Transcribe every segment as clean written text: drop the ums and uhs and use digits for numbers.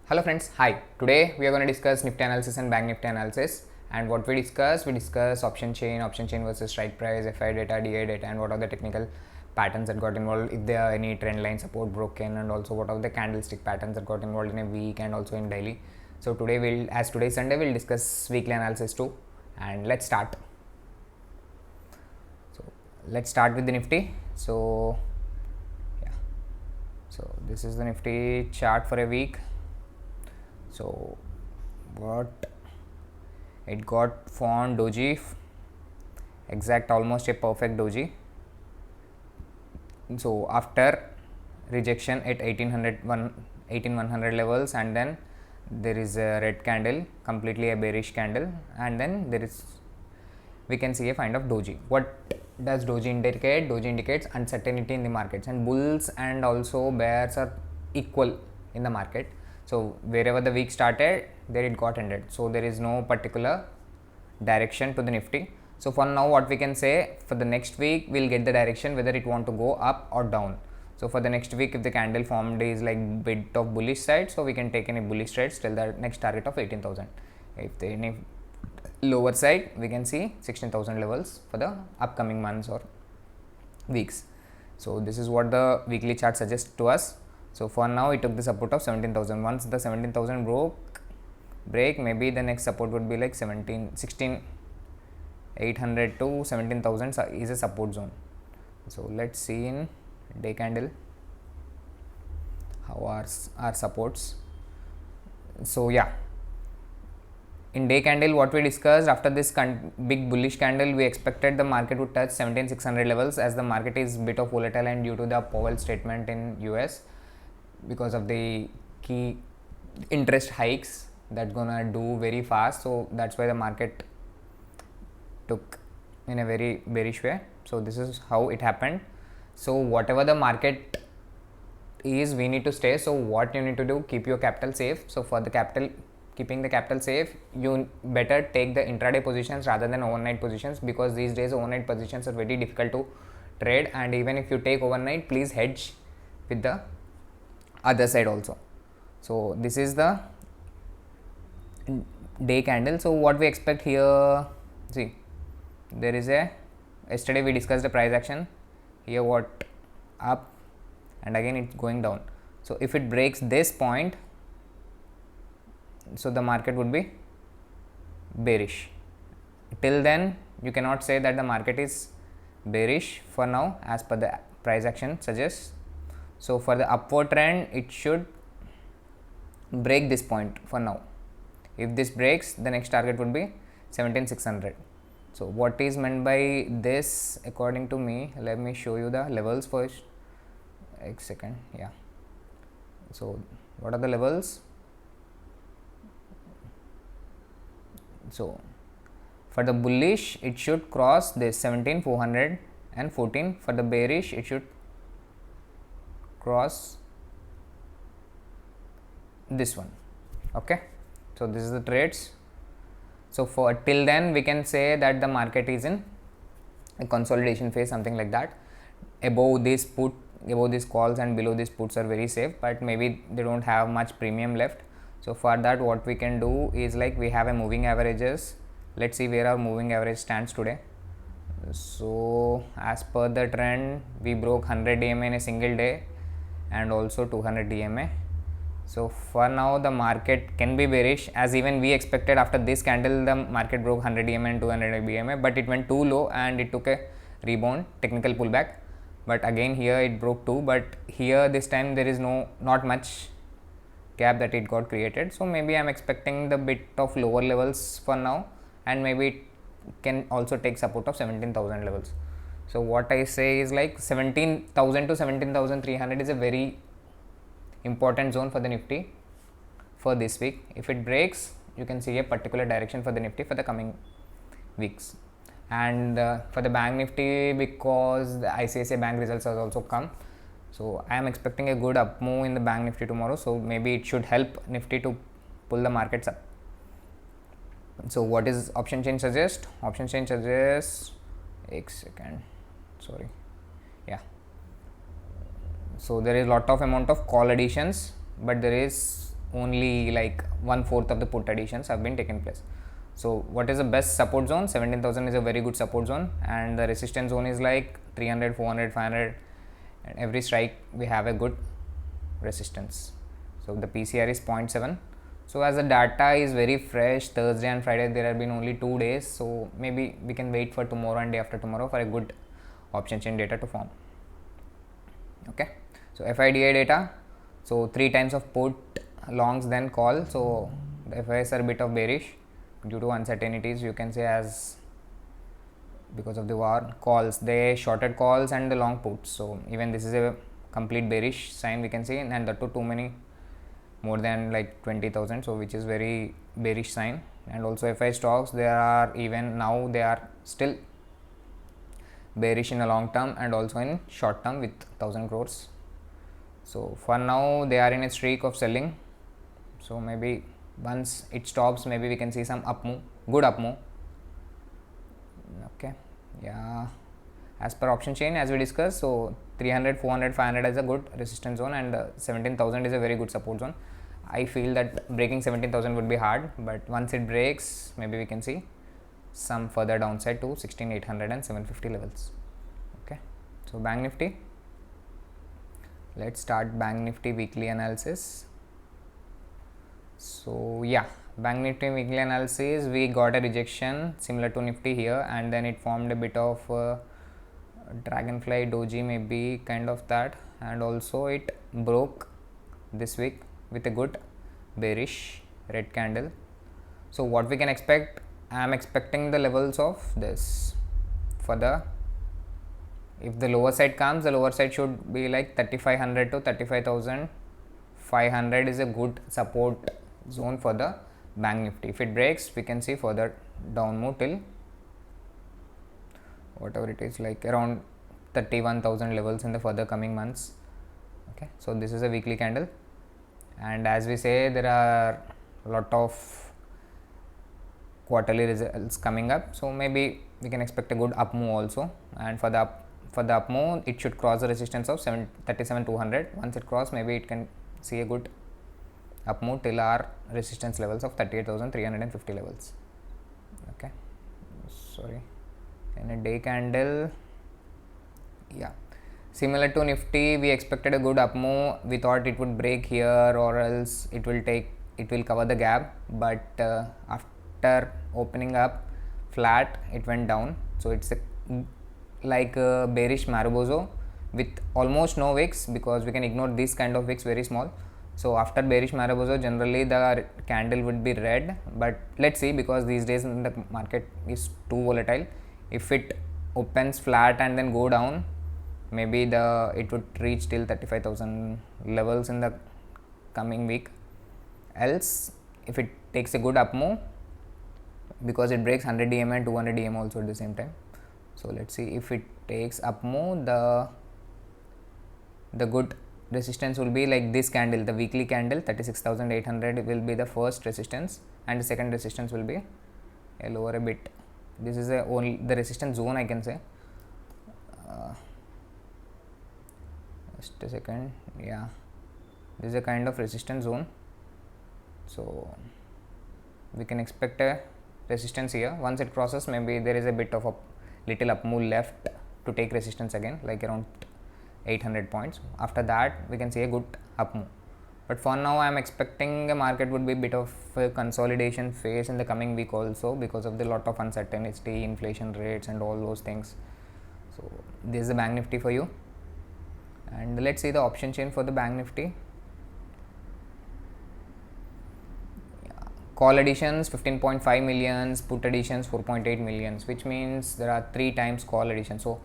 Hello friends, hi. Today we are going to discuss Nifty analysis and Bank Nifty analysis. And what we discuss option chain versus strike price, FI data, DA data, and what are the technical patterns that got involved, if there are any trend line support broken, and also what are the candlestick patterns that got involved in a week and also in daily. So today as today is Sunday, we'll discuss weekly analysis too. And let's start. So let's start with the Nifty. So this is the Nifty chart for a week. So what it got formed doji, exact almost a perfect doji. So after rejection at 18100 levels, and then there is a red candle, completely a bearish candle, and then we can see a kind of doji. What does doji indicate? Doji indicates uncertainty in the markets, and bulls and also bears are equal in the market. So wherever the week started, there it got ended. So there is no particular direction to the Nifty. So for now, what we can say, for the next week, we'll get the direction whether it want to go up or down. So for the next week, if the candle formed is like bit of bullish side, so we can take any bullish trades till the next target of 18,000. If the any lower side, we can see 16,000 levels for the upcoming months or weeks. So this is what the weekly chart suggests to us. So for now, it took the support of 17,000. Once the 17,000 break, maybe the next support would be like 16,800 to 17,000 is a support zone. So let's see in day candle how are our supports. So yeah, in day candle, what we discussed, after this big bullish candle, we expected the market would touch 17,600 levels, as the market is bit of volatile and due to the Powell statement in US, because of the key interest hikes that's gonna do very fast. So that's why the market took in a very bearish way. So this is how it happened. So whatever the market is, we need to stay. So what you need to do, keep your capital safe. So for the keeping the capital safe, you better take the intraday positions rather than overnight positions, because these days overnight positions are very difficult to trade, and even if you take overnight, please hedge with the other side also. So this is the day candle. So what we expect here, see, there is yesterday we discussed the price action here, what up, and again it's going down. So if it breaks this point, so the market would be bearish. Till then you cannot say that the market is bearish for now, as per the price action suggests. So for the upward trend, it should break this point for now. If this breaks, the next target would be 17,600. So what is meant by this, according to me, let me show you the levels first. A second. Yeah. So what are the levels? So for the bullish, it should cross this 17,414. For the bearish, it should cross this one. Okay, so this is the trades. So for till then, we can say that the market is in a consolidation phase, something like that. Above this calls and below these puts are very safe, but maybe they don't have much premium left. So for that, what we can do is, like, we have a moving averages. Let's see where our moving average stands today. So as per the trend, we broke 100 EMA in a single day and also 200 EMA. So for now, the market can be bearish, as even we expected after this candle the market broke 100 EMA and 200 EMA, but it went too low and it took a rebound, technical pullback. But again here it broke too, but here this time there is not much gap that it got created. So maybe I'm expecting the bit of lower levels for now, and maybe it can also take support of 17,000 levels. So what I say is, like, 17,000 to 17,300 is a very important zone for the Nifty for this week. If it breaks, you can see a particular direction for the Nifty for the coming weeks. And for the Bank Nifty, because the ICICI Bank results has also come, so I am expecting a good up move in the Bank Nifty tomorrow. So maybe it should help Nifty to pull the markets up. So what is option chain suggest? Option chain suggests, a second, sorry, yeah. So there is lot of amount of call additions, but there is only like 1/4 of the put additions have been taken place. So what is the best support zone? 17,000 is a very good support zone, and the resistance zone is like 300, 400, 500, and every strike we have a good resistance. So the PCR is 0.7. So as the data is very fresh, Thursday and Friday there have been only 2 days, so maybe we can wait for tomorrow and day after tomorrow for a good option chain data to form. Okay, so Fii Dii data, so 3 times of put, longs, then call. So the FIs are a bit of bearish due to uncertainties, you can say, as because of the war. Calls, they shorted calls and the long puts, so even this is a complete bearish sign we can see, and that too many, more than like 20,000, so which is very bearish sign. And also FI stocks, they are even now they are still bearish in a long term and also in short term with 1000 crores. So for now they are in a streak of selling, so maybe once it stops, maybe we can see some up move, good up move. Okay, yeah, as per option chain as we discussed, so 300, 400, 500 is a good resistance zone, and 17,000 is a very good support zone. I feel that breaking 17,000 would be hard, but once it breaks, maybe we can see some further downside to 16,800 and 750 levels. Okay, so Bank Nifty, let's start Bank Nifty weekly analysis. So yeah, Bank Nifty weekly analysis, we got a rejection similar to Nifty here, and then it formed a bit of dragonfly doji, maybe kind of that, and also it broke this week with a good bearish red candle. So what we can expect, I am expecting the levels of this for the, if the lower side comes, the lower side should be like 3,500 to 35,500 is a good support zone for the Bank Nifty. If it breaks, we can see further down move till whatever it is, like around 31,000 levels in the further coming months. Okay, so this is a weekly candle, and as we say, there are a lot of quarterly results coming up, so maybe we can expect a good up move also. And for the up move, it should cross the resistance of 37,200. Once it cross, maybe it can see a good up move till our resistance levels of 38,350 levels. Okay, sorry, in a day candle, yeah, similar to Nifty, we expected a good up move. We thought it would break here, or else it will cover the gap, but after opening up flat, it went down. So it's like a bearish Marubozo with almost no wicks, because we can ignore this kind of wicks, very small. So after bearish Marubozo, generally the candle would be red, but let's see, because these days in the market is too volatile. If it opens flat and then go down, maybe it would reach till 35,000 levels in the coming week. Else, if it takes a good up move, because it breaks 100 DM and 200 DM also at the same time. So let's see, if it takes up move, the good resistance will be like this candle, the weekly candle, 36,800 will be the first resistance, and the second resistance will be a lower a bit. This is only the resistance zone, I can say. Just a second, yeah, this is a kind of resistance zone, so we can expect a resistance here. Once it crosses, maybe there is a bit of a little up move left to take resistance again, like around 800 points. After that, we can see a good up move, but for now I am expecting the market would be a bit of a consolidation phase in the coming week also, because of the lot of uncertainty, inflation rates and all those things. So this is the Bank Nifty for you, and let's see the option chain for the Bank Nifty. Call additions 15.5 millions, put additions 4.8 millions, which means there are 3 times call additions. So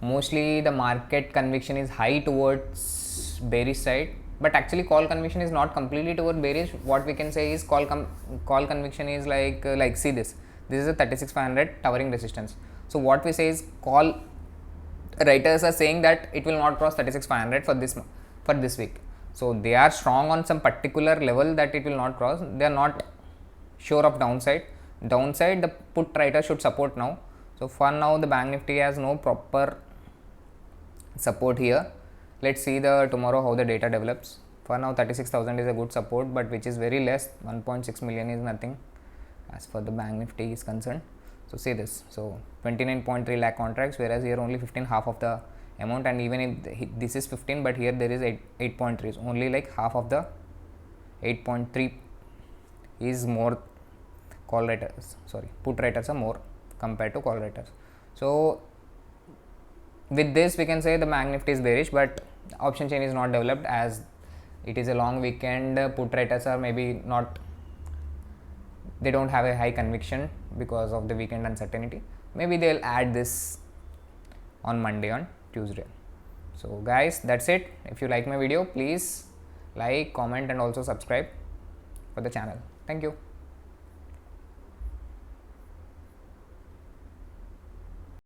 mostly the market conviction is high towards bearish side, but actually call conviction is not completely toward bearish. What we can say is call conviction is like see this is a 36,500 towering resistance. So what we say is, call writers are saying that it will not cross 36,500 for this week. So they are strong on some particular level that it will not cross. They are not sure of downside. The put writer should support now. So for now, the Bank Nifty has no proper support here. Let's see tomorrow how the data develops. For now 36,000 is a good support, but which is very less. 1.6 million is nothing as for the bank nifty is concerned. So see this, so 29.3 lakh contracts, whereas here only 15, half of the amount, and even if this is 15, but here there is 8.3, only like half of the 8.3 is more call writers, sorry, put writers are more compared to call writers. So with this we can say the bank nifty is bearish, but option chain is not developed as it is a long weekend. Put writers are maybe not, they don't have a high conviction because of the weekend uncertainty. Maybe they'll add this on Monday, on Tuesday. So guys, that's it. If you like my video, please like, comment and also subscribe for the channel. Thank you.